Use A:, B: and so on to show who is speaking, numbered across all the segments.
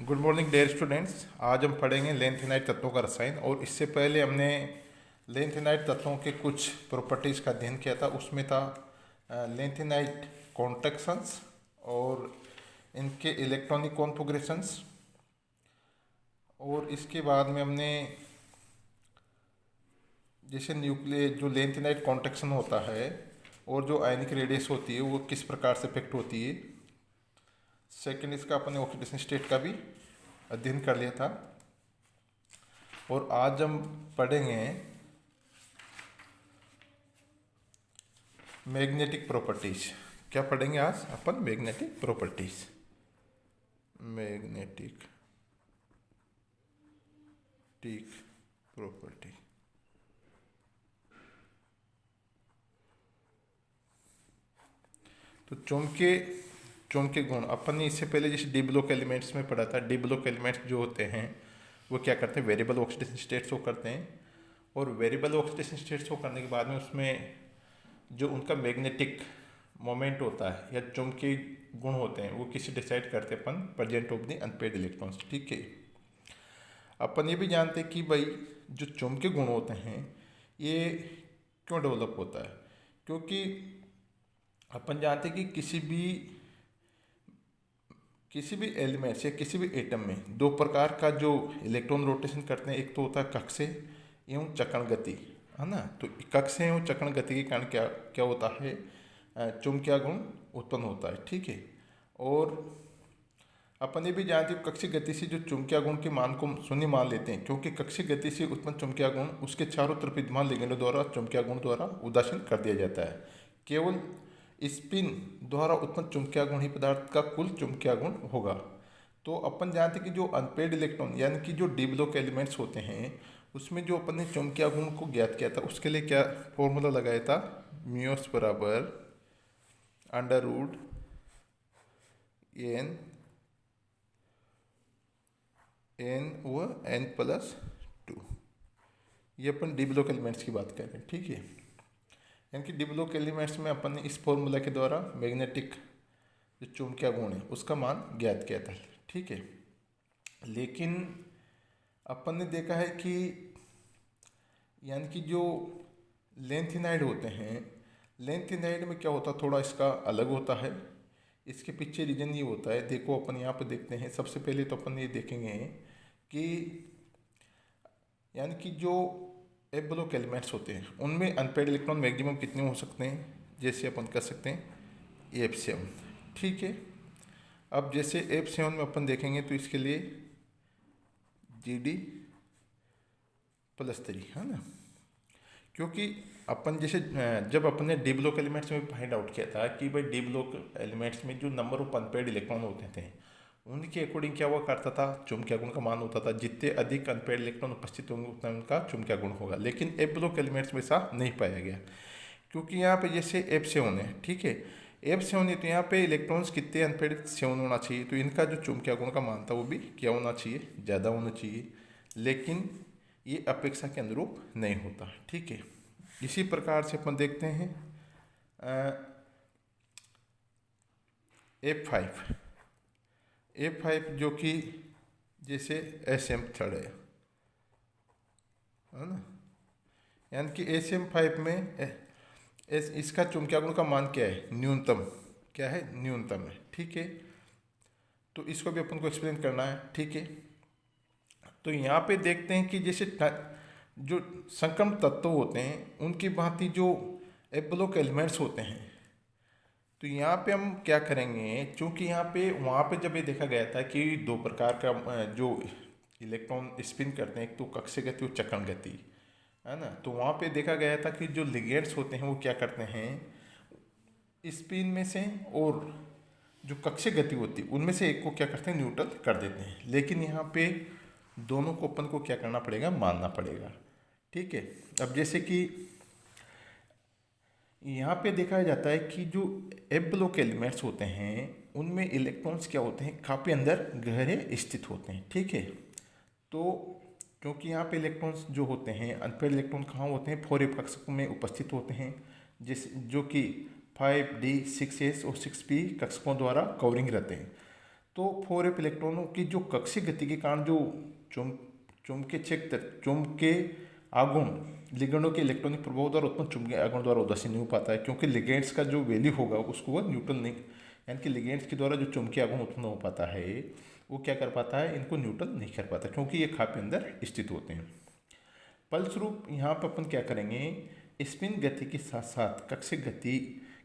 A: Good morning dear students. आज हम पढ़ेंगे लेंथेनाइट तत्वों का रसायन। और इससे पहले हमने लेंथेनाइट तत्वों के कुछ प्रॉपर्टीज़ का अध्ययन किया था। उसमें था लेंथेनाइट कॉन्ट्रैक्शंस और इनके इलेक्ट्रॉनिक कॉन्फ़िगरेशंस। और इसके बाद में हमने जैसे न्यूक्लियर जो लेंथेनाइट कॉन्ट्रैक्शन होता है और जो आयनिक रेडियस होती है वो किस प्रकार से इफेक्ट होती है। सेकंड, इसका अपने ऑक्सीडेशन स्टेट का भी अध्ययन कर लिया था। और आज हम पढ़ेंगे मैग्नेटिक प्रॉपर्टीज। क्या पढ़ेंगे आज अपन? Magnetic properties. Magnetic property. तो चुंबकीय गुण अपन ने इससे पहले जैसे डी ब्लॉक एलिमेंट्स में पढ़ा था। डी ब्लॉक एलिमेंट्स जो होते हैं वो क्या करते हैं? वेरिएबल ऑक्सीडेशन स्टेट शो करते हैं। और वेरिएबल ऑक्सीडेशन स्टेट शो करने के बाद में उसमें जो उनका मैग्नेटिक मोमेंट होता है या चुंबकीय गुण होते हैं वो किसी डिसाइड करते हैं अपन? Present of the unpaired electrons. ठीक है। अपन ये भी जानते हैं कि भाई जो चुंबकीय गुण होते हैं ये क्यों डेवलप होता है? क्योंकि अपन जानते हैं कि किसी भी एलिमेंट्स या किसी भी एटम में दो प्रकार का जो इलेक्ट्रॉन रोटेशन करते हैं। एक तो होता है कक्षीय एवं चक्रण गति, है ना। तो कक्षीय एवं चक्रण गति के कारण क्या क्या होता है? चुंबकीय गुण उत्पन्न होता है। ठीक है। और अपन ये भी जानते हैं कक्षीय गति से जो चुंबकीय गुण के मान को शून्य मान लेते हैं, क्योंकि कक्षीय गति से उत्पन्न चुंबकीय गुण उसके चारों तरफ विद्यमान लिगेंडों द्वारा चुंबकीय गुण द्वारा उदासीन कर दिया जाता है। केवल स्पिन द्वारा उत्पन्न चुंबकीय गुण ही पदार्थ का कुल चुंबकीय गुण होगा। तो अपन जानते हैं कि जो अनपेयर्ड इलेक्ट्रॉन यानी कि जो डी ब्लॉक एलिमेंट्स होते हैं उसमें जो अपन ने चुंबकीय गुण को ज्ञात किया था उसके लिए क्या फॉर्मूला लगाया था? म्यूस बराबर अंडर रूट एन प्लस 2। ये अपन डी ब्लॉक एलिमेंट्स की बात कर रहे हैं। ठीक है। यानी कि डी ब्लॉक एलिमेंट्स में अपन ने इस फॉर्मूला के द्वारा मैग्नेटिक जो चुंबकीय गुण है उसका मान ज्ञात किया था। ठीक है। लेकिन अपन ने देखा है कि यानी कि जो लेंथेनाइड होते हैं, लेंथेनाइड में क्या होता है, थोड़ा इसका अलग होता है। इसके पीछे रीजन ये होता है, देखो अपन यहाँ पे देखते हैं। सबसे पहले तो अपन ये देखेंगे कि यानी कि जो एफ ब्लॉक एलिमेंट्स होते हैं उनमें अनपेयर्ड इलेक्ट्रॉन मैक्सिमम कितने हो सकते हैं? जैसे अपन कर सकते हैं F7। ठीक है। अब जैसे F7 में अपन देखेंगे तो इसके लिए Gd+3, है ना। क्योंकि अपन जैसे जब अपन ने डी ब्लॉक एलिमेंट्स में फाइंड आउट किया था कि भाई डी ब्लॉक एलिमेंट्स में जो नंबर ऑफ अनपेयर्ड इलेक्ट्रॉन होते थे उनके अकॉर्डिंग क्या हुआ करता था? चुंबकीय गुण का मान होता था। जितने अधिक अनपेयर्ड इलेक्ट्रॉन उपस्थित होंगे उतना उनका चुंबकीय गुण होगा। लेकिन एफ ब्लॉक एलिमेंट्स में ऐसा नहीं पाया गया, क्योंकि यहाँ पे जैसे F7 है। ठीक है। F7 है तो यहाँ पे इलेक्ट्रॉन्स कितने अनपेयर्ड 7 होना चाहिए, तो इनका जो चुंबकीय गुण का मान था वो भी क्या होना चाहिए? ज़्यादा होना चाहिए। लेकिन ये अपेक्षा के अनुरूप नहीं होता। ठीक है। इसी प्रकार से अपन देखते हैं F5 जो कि जैसे SM3 है ना। यानी कि SM5 में इसका चुंबकीय गुण का मान क्या है? न्यूनतम। क्या है? न्यूनतम है। ठीक है। तो इसको भी अपन को एक्सप्लेन करना है। ठीक है। तो यहाँ पे देखते हैं कि जैसे जो संक्रम तत्व होते हैं उनकी भांति जो एफ ब्लॉक एलिमेंट्स होते हैं, तो यहाँ पे हम क्या करेंगे, चूँकि यहाँ पे वहाँ पे जब ये देखा गया था कि दो प्रकार का जो इलेक्ट्रॉन स्पिन करते हैं, एक तो कक्षीय गति और चक्रण गति, है ना। तो वहाँ पे देखा गया था कि जो लिगेंड्स होते हैं वो क्या करते हैं, स्पिन में से और जो कक्षीय गति होती है उनमें से एक को क्या करते हैं? न्यूट्रल कर देते हैं। लेकिन यहाँ पे दोनों को अपन को क्या करना पड़ेगा? मानना पड़ेगा। ठीक है। अब जैसे कि यहाँ पे देखा जाता है कि जो एफ ब्लॉक एलिमेंट्स होते हैं उनमें इलेक्ट्रॉन्स क्या होते हैं? काफ़ी अंदर गहरे स्थित होते हैं। ठीक है। तो क्योंकि यहाँ पे इलेक्ट्रॉन्स जो होते हैं अनपेयर्ड इलेक्ट्रॉन कहाँ होते हैं? 4f कक्षकों में उपस्थित होते हैं, जो कि 5d 6s और 6p कक्षकों द्वारा कवरिंग रहते हैं। तो 4f इलेक्ट्रॉनों की जो कक्षीय गति के कारण जो चुंबकीय क्षेत्र, चुंबकीय आघूर्ण लिगेंडों के इलेक्ट्रॉनिक प्रभाव द्वारा उत्पन्न चुंबकीय आघूर्ण द्वारा उदासीन नहीं हो पाता है, क्योंकि लिगेंड्स का जो वैल्यू होगा उसको वह न्यूट्रल नहीं, यानी कि लिगेंड्स के द्वारा जो चुंबकीय आघूर्ण उत्पन्न हो पाता है वो क्या कर पाता है, इनको न्यूट्रल नहीं कर पाता, क्योंकि ये खाप के अंदर स्थित होते हैं। फलस्वरूप यहाँ पर अपन क्या करेंगे, स्पिन गति के साथ साथ कक्षीय गति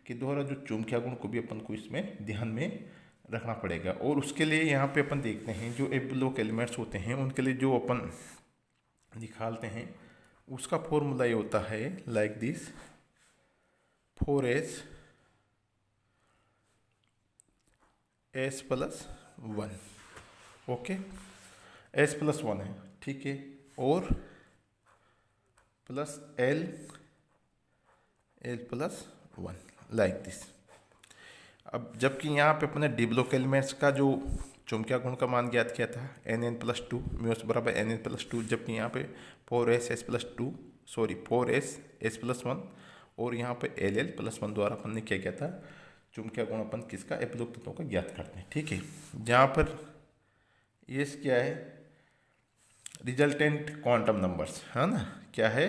A: के द्वारा जो चुंबकीय आघूर्ण को भी अपन को इसमें ध्यान में रखना पड़ेगा। और उसके लिए यहाँ पे अपन देखते हैं जो एब्लोक एलिमेंट्स होते हैं उनके लिए जो अपन निकालते हैं उसका फॉर्मूला ये होता है like this, 4s s+1, okay, s+1 है, ठीक है, और प्लस l+1 लाइक दिस। अब जबकि यहाँ पे अपने डी ब्लॉक एलिमेंट्स का जो चुंबकीय गुण का मान ज्ञात किया था Nn+2 म्यूस बराबर Nn+2, जबकि यहाँ पे 4s s+1 और यहाँ पे Ll+1 द्वारा अपन ने क्या किया था, चुंबकीय गुण अपन किसका, एब्लोक तत्वों का ज्ञात करते हैं, ठीक है। जहाँ पर ये क्या है, रिजल्टेंट क्वांटम नंबर्स है ना, क्या है,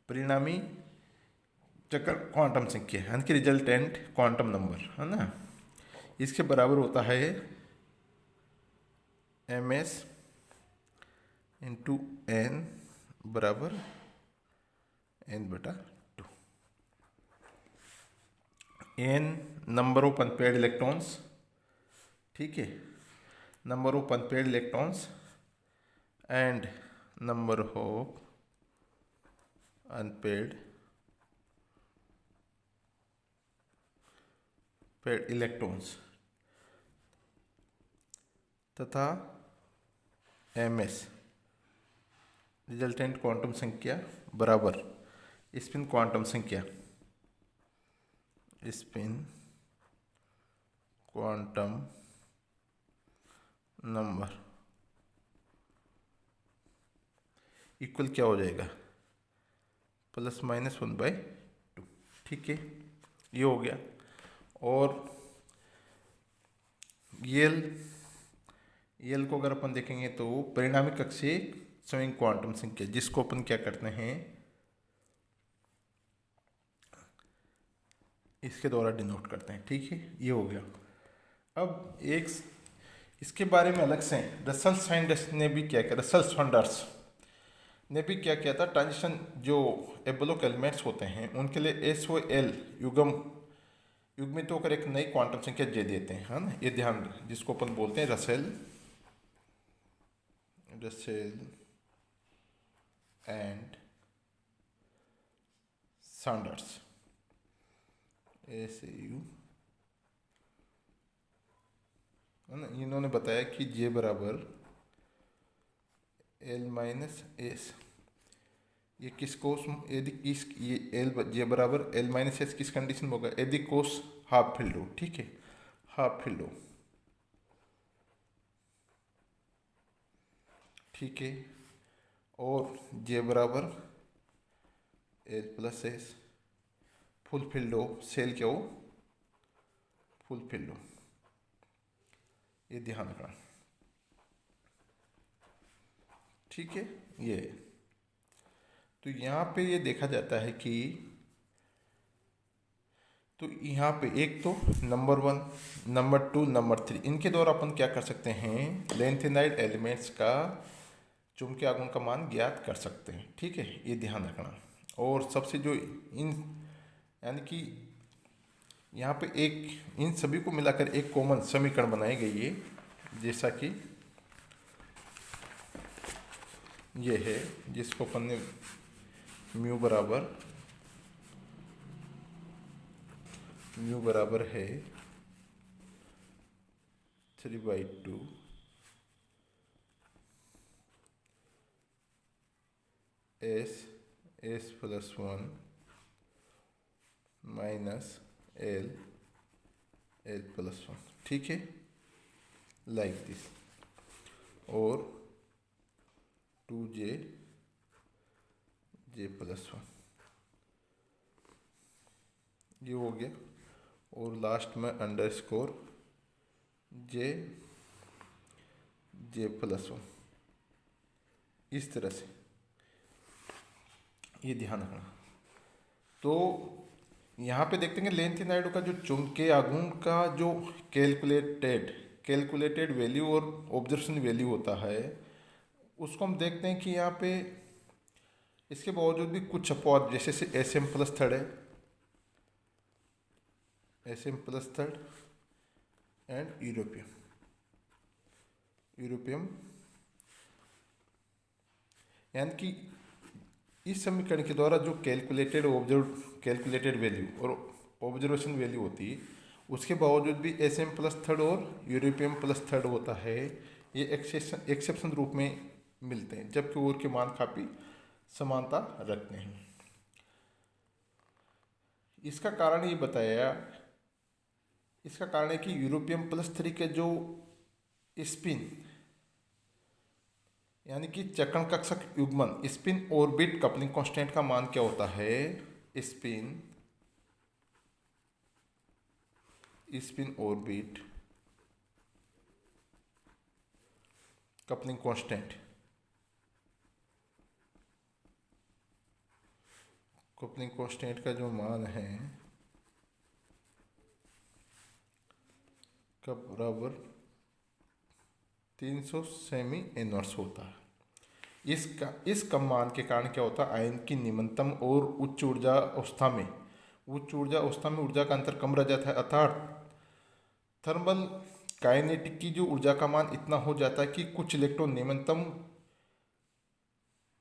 A: परिणामी चक्र क्वांटम संख्या, यानी कि रिजल्टेंट क्वांटम नंबर है ना, इसके बराबर होता है ms इंटू n बराबर n/2। n number of unpaired electrons, ठीक है, number of unpaired electrons and number of unpaired electrons तथा ms रिजल्टेंट क्वांटम संख्या बराबर स्पिन क्वांटम संख्या, स्पिन क्वांटम नंबर इक्वल क्या हो जाएगा, ±1/2, ठीक है, ये हो गया। और यल को अगर अपन देखेंगे तो परिणामी कक्षीय स्वयं क्वांटम संख्या, जिसको अपन क्या करते हैं, इसके द्वारा डिनोट करते हैं, ठीक है, ये हो गया। अब एक इसके बारे में अलग से रसल साइंडर्स ने भी क्या किया, रसल सॉन्डर्स ने भी क्या किया था, ट्रांजिशन जो एब्लोक एलिमेंट्स होते हैं उनके लिए SOL युग्मित होकर एक नई क्वांटम संख्या जे देते हैं, है ना, ये ध्यान, जिसको अपन बोलते हैं रसेल एंड सॉन्डर्स, SAU, है ना। इन्होंने बताया कि जे बराबर L-S, ये किस कोस, यदि किस ये एल जे बराबर L-S किस कंडीशन में होगा, यदि कोस हाफ फील्ड हो, ठीक है, हाफ फील्ड हो, ठीक है, और जे बराबर L+S फुल फील्ड हो, सेल क्या हो, फुल फील्ड हो, ये ध्यान रखना, ठीक है। ये तो यहाँ पे ये देखा जाता है कि तो यहाँ पे एक तो नंबर 1, नंबर 2, नंबर 3 इनके द्वारा अपन क्या कर सकते हैं, लेंथेनाइड एलिमेंट्स का चुंबकीय आघूर्ण का मान ज्ञात कर सकते हैं, ठीक है, ये ध्यान रखना। और सबसे जो इन यानी कि यहाँ पे एक इन सभी को मिलाकर एक कॉमन समीकरण बनाई गई है, जैसा कि ये है, जिसको अपन ने म्यू बराबर है 3/2 S+1 माइनस L+1, ठीक है, लाइक दिस, और 2J J+1, ये हो गया, और लास्ट में अंडरस्कोर J J+1, इस तरह से, ये ध्यान रखना। तो यहाँ पे देखते हैं कि लेंथिनाइड का जो चुंबकीय आघूर्ण का जो कैलकुलेटेड वैल्यू और ऑब्जर्वेशन वैल्यू होता है, उसको हम देखते हैं कि यहाँ पे इसके बावजूद भी कुछ अपवाद, जैसे से Sm+3 है, Sm+3 एंड यूरोपियम, यानी कि इस समीकरण के द्वारा जो कैलकुलेटेड वैल्यू और ऑब्जर्वेशन वैल्यू होती है, उसके बावजूद भी Sm+3 और यूरोपियम+3 होता है, ये एक्सेप्शन रूप में मिलते हैं, जबकि और के मान काफ़ी समानता रखते हैं। इसका कारण ये बताया, इसका कारण है कि यूरोपियम+3 के जो स्पिन, यानी कि चक्रण कक्षक युग्मन, स्पिन ऑर्बिट कपलिंग कांस्टेंट का मान क्या होता है? Spin orbit coupling constant, coupling constant का जो मान है का बराबर 300 सेमी इनवर्स होता है। इस कम मान के कारण क्या होता है? आयन की निम्नतम और उच्च ऊर्जा अवस्था में ऊर्जा का अंतर कम रह जाता है, अर्थात थर्मल काइनेटिक की जो ऊर्जा का मान इतना हो जाता है कि कुछ इलेक्ट्रॉन निम्नतम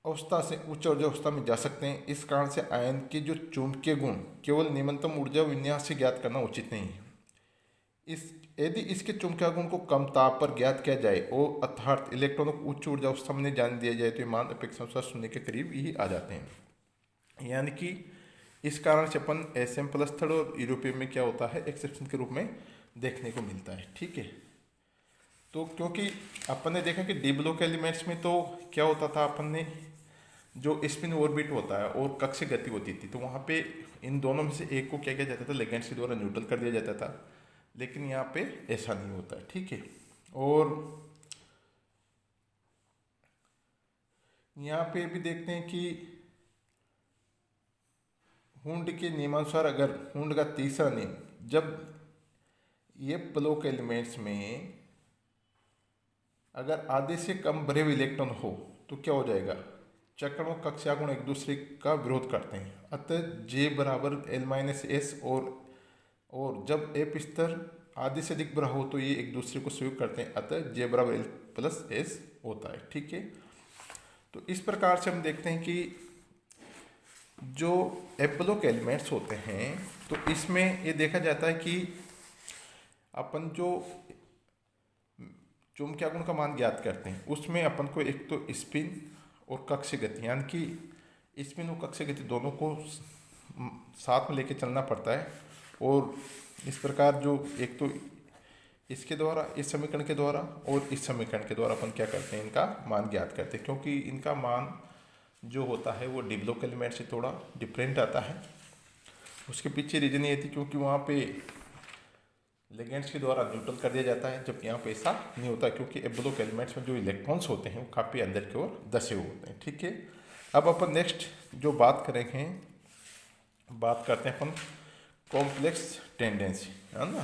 A: अवस्था से उच्च ऊर्जा अवस्था में जा सकते हैं। इस कारण से आयन के जो चुंबकीय गुण केवल निम्नतम ऊर्जा विन्यास से ज्ञात करना उचित नहीं है। यदि इसके चुंबकीय गुण को कम ताप पर ज्ञात किया जाए और अर्थात इलेक्ट्रॉनों को उच्च ऊर्जा अवस्था में जाने दिया जाए तो ये मान अपेक्षानुसार शून्य के करीब ही आ जाते हैं। यानी कि इस कारण से अपन Sm+3 और यूरोपियम में क्या होता है, एक्सेप्शन के रूप में देखने को मिलता है। ठीक है, तो क्योंकि अपन ने देखा कि डी ब्लॉक एलिमेंट्स में तो क्या होता था, अपन ने जो स्पिन ऑर्बिट होता है और कक्षीय गति होती थी, तो वहाँ पे इन दोनों में से एक को क्या किया जाता था, लिगेंड्स के द्वारा न्यूट्रल कर दिया जाता था। लेकिन यहाँ पे ऐसा नहीं होता है। ठीक है, और यहाँ पे भी देखते हैं कि हुंड के नियमानुसार, अगर हुंड का तीसरा नियम, जब ये ब्लॉक एलिमेंट्स में अगर आधे से कम भरे हुए इलेक्ट्रॉन हो तो क्या हो जाएगा, चक्रण और कक्षीय गुण एक दूसरे का विरोध करते हैं। अतः J बराबर L-S, और जब एप स्तर आधे से अधिक भरा हो तो ये एक दूसरे को सहयोग करते हैं, अतः J बराबर L+S होता है। ठीक है, तो इस प्रकार से हम देखते हैं कि जो ब्लॉक एलिमेंट्स होते हैं तो इसमें ये देखा जाता है कि अपन जो चुंबकीय गुण का मान ज्ञात करते हैं उसमें अपन को एक तो स्पिन और कक्षीय गति, यानी कि स्पिन और कक्षीय गति दोनों को साथ में लेके चलना पड़ता है। और इस प्रकार जो एक तो इसके द्वारा, इस समीकरण के द्वारा और इस समीकरण के द्वारा अपन क्या करते हैं, इनका मान ज्ञात करते हैं, क्योंकि इनका मान जो होता है वो डी ब्लॉक एलिमेंट से थोड़ा डिफरेंट आता है। उसके पीछे रीजन ये थी क्योंकि वहाँ पे लिगेंड्स के द्वारा न्यूट्रल कर दिया जाता है, जबकि यहाँ पे ऐसा नहीं होता, क्योंकि ब्लॉक एलिमेंट्स में जो इलेक्ट्रॉन्स होते हैं वो काफ़ी अंदर की ओर धसे हुए होते हैं। ठीक है, अब अपन नेक्स्ट जो बात करेंगे, बात करते हैं अपन कॉम्प्लेक्स टेंडेंसी, है ना,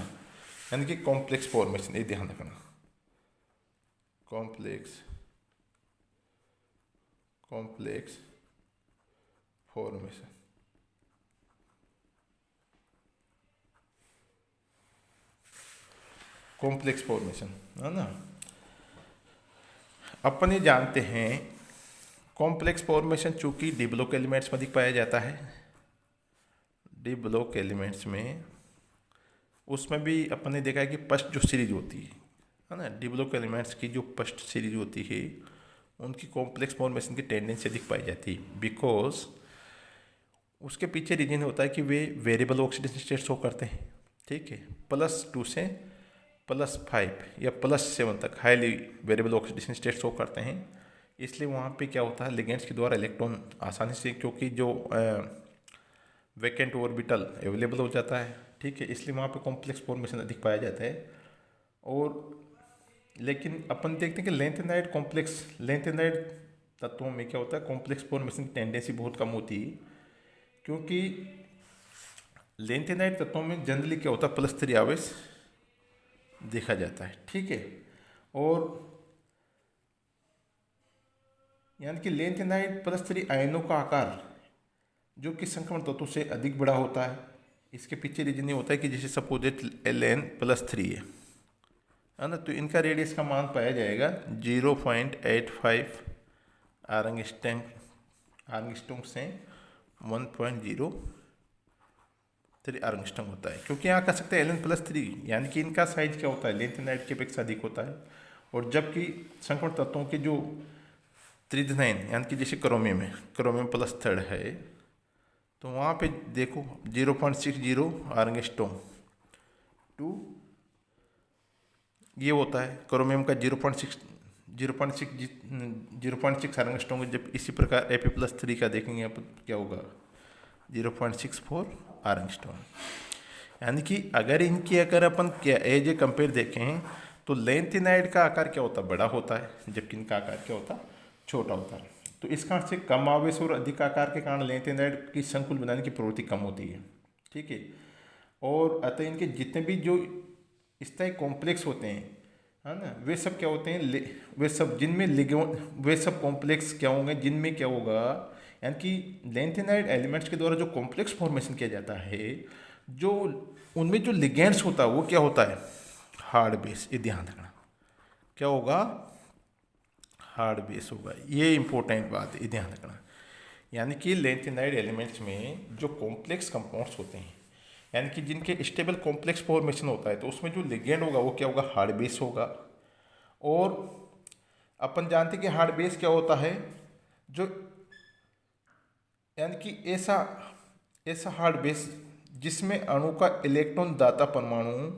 A: यानी कि कॉम्प्लेक्स फॉर्मेशन। ये ध्यान रखना, कॉम्प्लेक्स फॉर्मेशन। कॉम्प्लेक्स फॉर्मेशन, है ना, अपन ये जानते हैं कॉम्प्लेक्स फॉर्मेशन चूंकि डी ब्लॉक एलिमेंट्स में अधिक पाया जाता है, डी ब्लॉक एलिमेंट्स में, उसमें भी अपन ने देखा है कि फर्स्ट जो सीरीज होती है ना, डी ब्लॉक एलिमेंट्स की जो फर्स्ट सीरीज होती है उनकी कॉम्प्लेक्स फॉर्मेशन की टेंडेंसी अधिक पाई जाती है, बिकॉज उसके पीछे रीजन होता है कि वे वेरिएबल ऑक्सीडेशन स्टेट शो करते हैं। ठीक है, +2 से +5 या +7 तक highly variable oxidation state show करते हैं। इसलिए वहाँ पे क्या होता है, लिगेंड्स के द्वारा इलेक्ट्रॉन आसानी से, क्योंकि जो वैकेंट ऑर्बिटल अवेलेबल हो जाता है। ठीक है, इसलिए वहाँ पे कॉम्प्लेक्स फॉर्मेशन अधिक पाया जाता है। और लेकिन अपन देखते हैं कि लेंथेनाइड कॉम्प्लेक्स, लेंथेनाइड तत्वों में क्या होता है, कॉम्प्लेक्स फॉर्मेशन की टेंडेंसी बहुत कम होती है, क्योंकि लेंथेनाइड तत्वों में जनरली क्या होता है, +3 आवेश देखा जाता है। ठीक है, और यानी कि लेंथेनाइड +3 आयनों का आकार जो कि संक्रमण तत्वों से अधिक बड़ा होता है। इसके पीछे रीजन ये होता है कि जैसे सपोज Ln+3 है ना, तो इनका रेडियस का मान पाया जाएगा 0.85 आर्मस्ट्रॉन्ग से 1.03 आर्मस्ट्रॉन्ग होता है, क्योंकि यहाँ कह सकते हैं Ln+3 यानी कि इनका साइज क्या होता है, लेंथेनाइड के अपेक्षा अधिक होता है। और जबकि संक्रमण तत्वों के जो त्रिधनाइन यानी कि जैसे क्रोमियम है, क्रोमियम +3 है, तो वहाँ पे देखो 0.60 आर्मस्ट्रॉन्ग टू ये होता है क्रोमियम का 0.6 आर्मस्ट्रॉन्ग। जब इसी प्रकार Fe+3 का देखेंगे आप क्या होगा, 0.64 आर्मस्ट्रॉन्ग। यानी कि अगर अपन क्या एज ए कंपेयर देखें तो लेंथेनाइड का आकार क्या होता है, बड़ा होता है, जबकि इनका आकार क्या होता है, छोटा होता है। तो इस कारण से कम आवेश और अधिक आकार के कारण लेंथेनाइड की संकुल बनाने की प्रवृत्ति कम होती है। ठीक है, और अतः इनके जितने भी जो स्थायी कॉम्प्लेक्स होते हैं, है ना, वे सब क्या होते हैं, वे सब कॉम्प्लेक्स क्या होंगे, जिनमें क्या होगा, यानी कि लेंथेनाइड एलिमेंट्स के द्वारा जो कॉम्प्लेक्स फॉर्मेशन किया जाता है, जो उनमें जो लिगेंड्स होता है वो क्या होता है, हार्ड बेस। ये ध्यान रखना, क्या होगा, हार्ड बेस होगा। ये इंपॉर्टेंट बात है, ध्यान रखना। यानी कि लेंथेनाइड एलिमेंट्स में जो कॉम्प्लेक्स कंपाउंड्स होते हैं, यानी कि जिनके स्टेबल कॉम्प्लेक्स फॉर्मेशन होता है, तो उसमें जो लिगेंड होगा वो क्या होगा, हार्ड बेस होगा। और अपन जानते हैं कि हार्ड बेस क्या होता है, जो यानी कि ऐसा हार्ड बेस जिसमें अणु का इलेक्ट्रॉन दाता परमाणु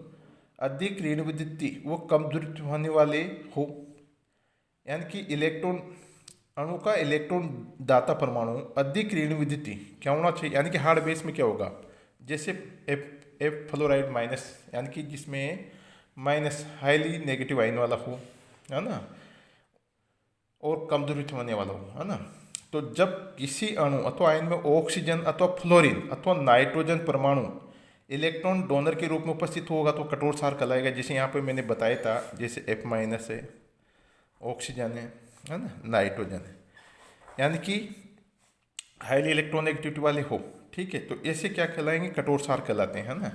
A: अधिक ऋण विद्युतीय वो कम द्रुत होने वाले हो। यानी कि अणु का इलेक्ट्रॉन दाता परमाणु अधिक ऋण विद्युतीय क्या होना चाहिए, यानी कि हार्ड बेस में क्या होगा, जैसे एफ फ्लोराइड माइनस, यानी कि जिसमें माइनस हाईली नेगेटिव आयन वाला हो, है ना, और कम द्रवित होने वाला हो, है ना। तो जब किसी अणु अथवा आयन में ऑक्सीजन अथवा फ्लोरीन अथवा नाइट्रोजन परमाणु इलेक्ट्रॉन डोनर के रूप में उपस्थित होगा तो कठोर क्षार कहलाएगा। जैसे यहाँ पे मैंने बताया था, जैसे F- है, ऑक्सीजन है ना, नाइट्रोजन है, यानी कि हाईली इलेक्ट्रोनेगेटिविटी वाले हो। ठीक है, तो ऐसे क्या कहलाएंगे, कठोर क्षार कहलाते हैं, है ना।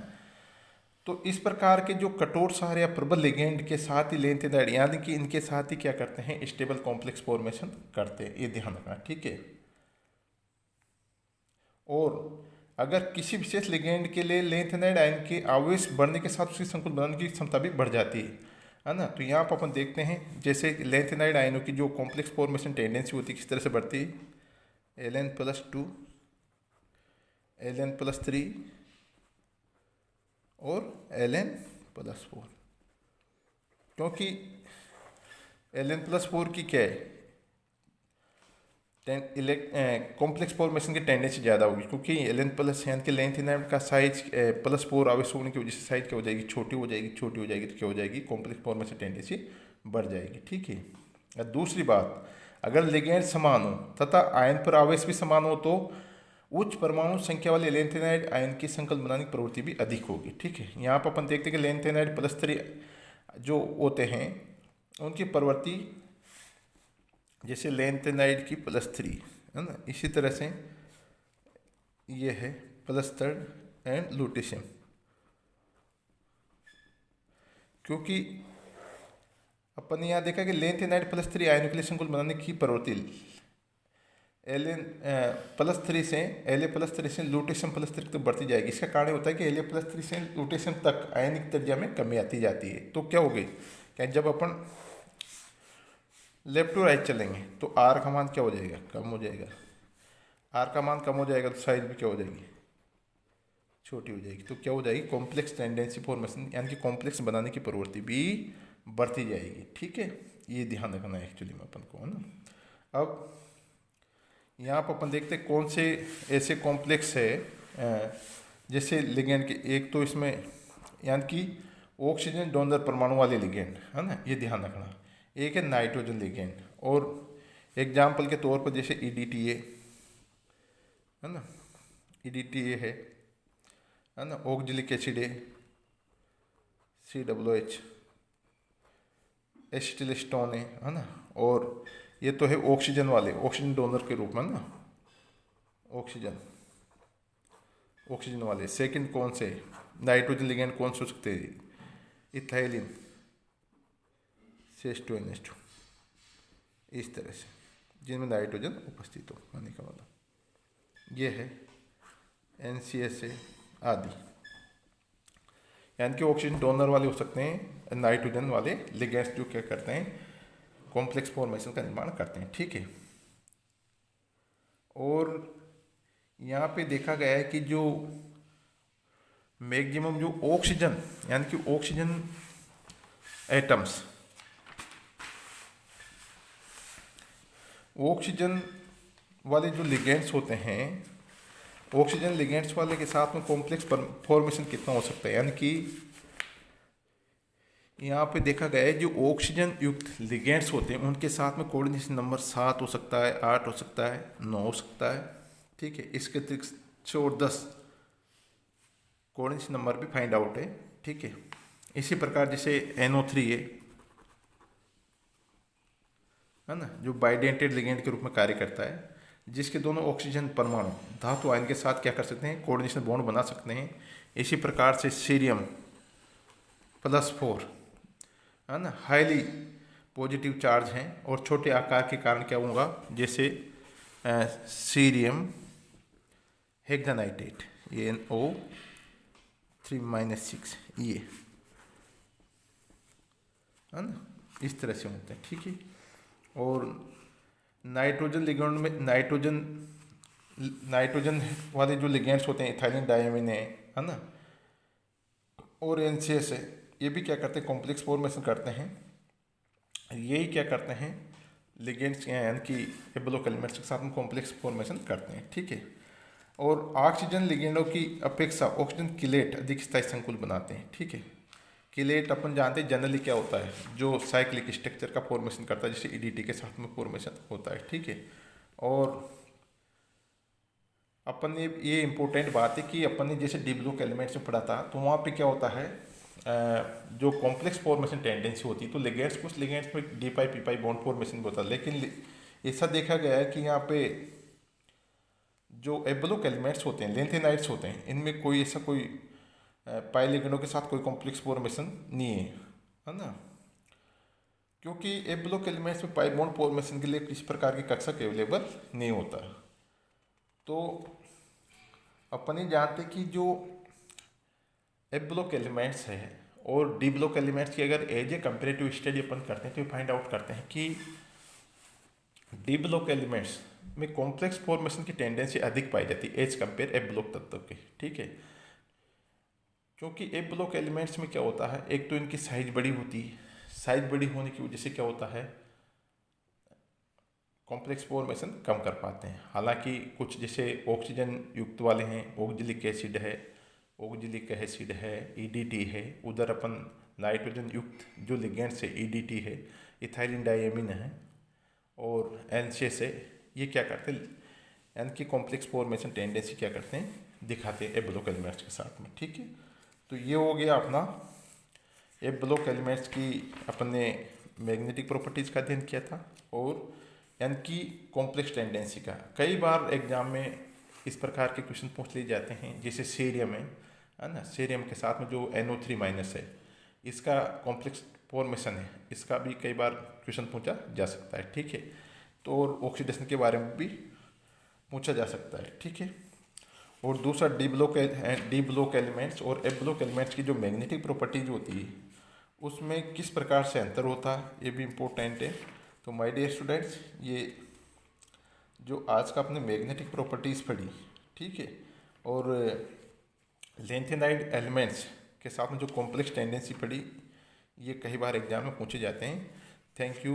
A: तो इस प्रकार के जो कठोर क्षार या प्रबल लिगेंड के साथ ही लेंथेनाइड यानी कि इनके साथ ही क्या करते हैं, स्टेबल कॉम्प्लेक्स फॉर्मेशन करते हैं, ये ध्यान रखना। ठीक है, और अगर किसी विशेष लिगेंड के लिए लेंथेनाइड आयन के आवेश बढ़ने के साथ उसकी संकुल बनाने की क्षमता भी बढ़ जाती है ना। तो यहाँ पर अपन देखते हैं जैसे लेंथेनाइड आयनों की जो कॉम्प्लेक्स फॉर्मेशन टेंडेंसी होती है किस तरह से बढ़ती है, Ln+2 Ln+3 और Ln+4। क्योंकि Ln+4 की क्या है, कॉम्प्लेक्स फॉर्मेशन की टेंडेंसी ज़्यादा होगी, क्योंकि Ln+ यानी कि लेंथेनाइड का साइज +4 आवेश होने की वजह से साइज क्या हो जाएगी, छोटी हो जाएगी तो क्या हो जाएगी, कॉम्प्लेक्स फॉर्मेशन टेंडेंसी बढ़ जाएगी। ठीक है, और दूसरी बात, अगर लिगेंड समान हो तथा आयन पर आवेश भी समान हो तो उच्च परमाणु संख्या वाले लेंथेनाइड आयन की संकल्प बनाने की प्रवृत्ति भी अधिक होगी। ठीक है, यहाँ पर अपन देखते हैं कि लेंथेनाइड +3 जो होते हैं उनकी प्रवृत्ति जैसे लेंथेनाइड की +3 है ना, इसी तरह से ये है +3 एंड लुटेशियम, क्योंकि अपन ने यहाँ देखा कि लेंथेनाइड +3 आयनों के लिए संकुल बनाने की प्रवृत्ति Ln+3 से La+3 से लुटेशियम +3 तक बढ़ती जाएगी। इसका कारण होता है कि La+3 से लुटेशियम तक आयनिक त्रिज्या में कमी आती जाती है। तो क्या होगी, क्या जब अपन लेफ्ट टू राइट चलेंगे तो आर का मान क्या हो जाएगा, कम हो जाएगा। आर का मान कम हो जाएगा तो साइज भी क्या हो जाएगी, छोटी हो जाएगी। तो क्या हो जाएगी, कॉम्प्लेक्स टेंडेंसी फॉर्मेशन यानी कि कॉम्प्लेक्स बनाने की प्रवृत्ति भी बढ़ती जाएगी। ठीक है, ये ध्यान रखना है एक्चुअली में अपन को, है ना। अब यहाँ पर अपन देखते हैं कौन से ऐसे कॉम्प्लेक्स है जैसे लिगेंड के, एक तो इसमें यानी कि ऑक्सीजन डोनर परमाणु वाले लिगेंड, है ना, ये ध्यान रखना। एक है नाइट्रोजन लिगेंड, और एग्जाम्पल के तौर पर जैसे EDTA, है ना, EDTA है ना, ऑक्जेलिक एसिड COOH, एसिटिलस्टोन है ना, और ये तो है ऑक्सीजन वाले, ऑक्सीजन डोनर के रूप में ना, ऑक्सीजन वाले। सेकंड कौन से नाइट्रोजन लिगेंड कौन से हो सकते हैं? इथाइलिन, CH2NH2, इस तरह से, जिनमें नाइट्रोजन उपस्थित हो, आने का मतलब ये है NCSA आदि, यानी कि ऑक्सीजन डोनर वाले हो सकते हैं, नाइट्रोजन वाले लिगेंड्स जो क्या करते हैं, कॉम्प्लेक्स फॉर्मेशन का निर्माण करते हैं, ठीक है। और यहाँ पे देखा गया है कि जो मैक्सिमम जो ऑक्सीजन, यानी कि ऑक्सीजन एटम्स, ऑक्सीजन वाले जो लिगेंड्स होते हैं, ऑक्सीजन लिगेंड्स वाले के साथ में कॉम्प्लेक्स फॉर्मेशन कितना हो सकता है, यानी कि यहाँ पे देखा गया है जो ऑक्सीजन युक्त लिगेंड्स होते हैं उनके साथ में कोऑर्डिनेशन नंबर 7 हो सकता है, 8 हो सकता है, 9 हो सकता है, ठीक है। इसके अतिरिक्त 6 और 10 कोऑर्डिनेशन नंबर भी फाइंड आउट है, ठीक है। इसी प्रकार जैसे NO3 है ना, जो बाइडेंटेड लिगेंड के रूप में कार्य करता है, जिसके दोनों ऑक्सीजन परमाणु धातु आयन के साथ क्या कर सकते हैं, कोऑर्डिनेशन बॉन्ड बना सकते हैं। इसी प्रकार से सीरियम +4 है ना, हाईली पॉजिटिव चार्ज हैं और छोटे आकार के कारण क्या होगा, जैसे सीरियम हेक्सानाइट्रेट, ये NO3-6, ये है ना, इस तरह से होते हैं, ठीक है। और नाइट्रोजन लिगेंड में नाइट्रोजन वाले जो लिगेंड्स होते हैं, इथाइलिन डायमीन है ना, और NCS है, ये भी क्या करते हैं, कॉम्प्लेक्स फॉर्मेशन करते हैं। यही क्या करते हैं, लिगेंड्स यानी कि एब्लोक एलिमेंट्स के साथ में कॉम्प्लेक्स फॉर्मेशन करते हैं, ठीक है। और ऑक्सीजन लिगेंडों की अपेक्षा ऑक्सीजन किलेट अधिक स्थायी संकुल बनाते हैं, ठीक है। किलेट अपन जानते हैं जनरली क्या होता है, जो साइक्लिक स्ट्रक्चर का फॉर्मेशन करता है, जैसे EDT के साथ में फॉर्मेशन होता है, ठीक है। और अपन ने ये इम्पोर्टेंट बात है कि अपन ने जैसे डी ब्लॉक एलिमेंट्स में पढ़ा था, तो वहाँ पे क्या होता है, जो कॉम्प्लेक्स फॉर्मेशन टेंडेंसी होती है, तो लिगेंड्स, कुछ लिगेंड्स में D5P5 बॉन्ड फॉर्मेशन होता है, लेकिन ऐसा देखा गया है कि यहाँ पे जो एब्लोक एलिमेंट्स होते हैं, लेंथेनाइड्स होते हैं, इनमें कोई ऐसा कोई पाई लिगेंडों के साथ कोई कॉम्प्लेक्स फॉर्मेशन नहीं है ना, क्योंकि एब्लोक एलिमेंट्स में पाई बॉन्ड फॉर्मेशन के लिए किसी प्रकार की कक्षक अवेलेबल नहीं होता। तो अपन ये जानते कि जो एफ ब्लॉक एलिमेंट्स है और डी ब्लॉक एलिमेंट्स की अगर एज ए कंपेरेटिव स्टडी अपन करते हैं तो फाइंड आउट करते हैं कि डी ब्लॉक एलिमेंट्स में कॉम्प्लेक्स फॉर्मेशन की टेंडेंसी अधिक पाई जाती है एज कंपेयर एफ ब्लॉक तत्व के, ठीक है। क्योंकि एफ ब्लॉक एलिमेंट्स में क्या होता है, एक तो इनकी साइज बड़ी होती है, साइज बड़ी होने की वजह से क्या होता है, कॉम्प्लेक्स फॉर्मेशन कम कर पाते हैं। हालांकि कुछ जैसे ऑक्सीजन युक्त वाले हैं, ऑक्जेलिक एसिड है, EDT है, उधर अपन नाइट्रोजन युक्त जो लिगेंड्स है EDT है, इथाइलिन डायमीन है और NCS है, ये क्या करते हैं, यानी कि कॉम्प्लेक्स फॉर्मेशन टेंडेंसी क्या करते हैं, दिखाते हैं एफ ब्लॉक एलिमेंट्स के साथ में, ठीक है। तो ये हो गया अपना एफ ब्लॉक एलिमेंट्स की, अपने मैग्नेटिक प्रॉपर्टीज़ का अध्ययन किया था, और यानी कि कॉम्प्लेक्स टेंडेंसी का। कई बार एग्जाम में इस प्रकार के क्वेश्चन पूछ लिए जाते हैं, जैसे सीरियम है ना, सीरियम के साथ में जो NO3- है, इसका कॉम्प्लेक्स फॉर्मेशन है, इसका भी कई बार क्वेश्चन पूछा जा सकता है, ठीक है। तो और ऑक्सीडेशन के बारे में भी पूछा जा सकता है, ठीक है। और दूसरा डी ब्लॉक एलिमेंट्स और एफ ब्लॉक एलिमेंट्स की जो मैग्नेटिक प्रॉपर्टीज होती है उसमें किस प्रकार से अंतर होता है, ये भी इम्पोर्टेंट है। तो माय डियर स्टूडेंट्स, ये जो आज का अपने मैग्नेटिक प्रॉपर्टीज़ पढ़ी, ठीक है, और लेंथेनाइड एलिमेंट्स के साथ में जो कॉम्प्लेक्स टेंडेंसी पढ़ी, ये कई बार एग्जाम में पूछे जाते हैं। Thank you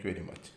A: very much.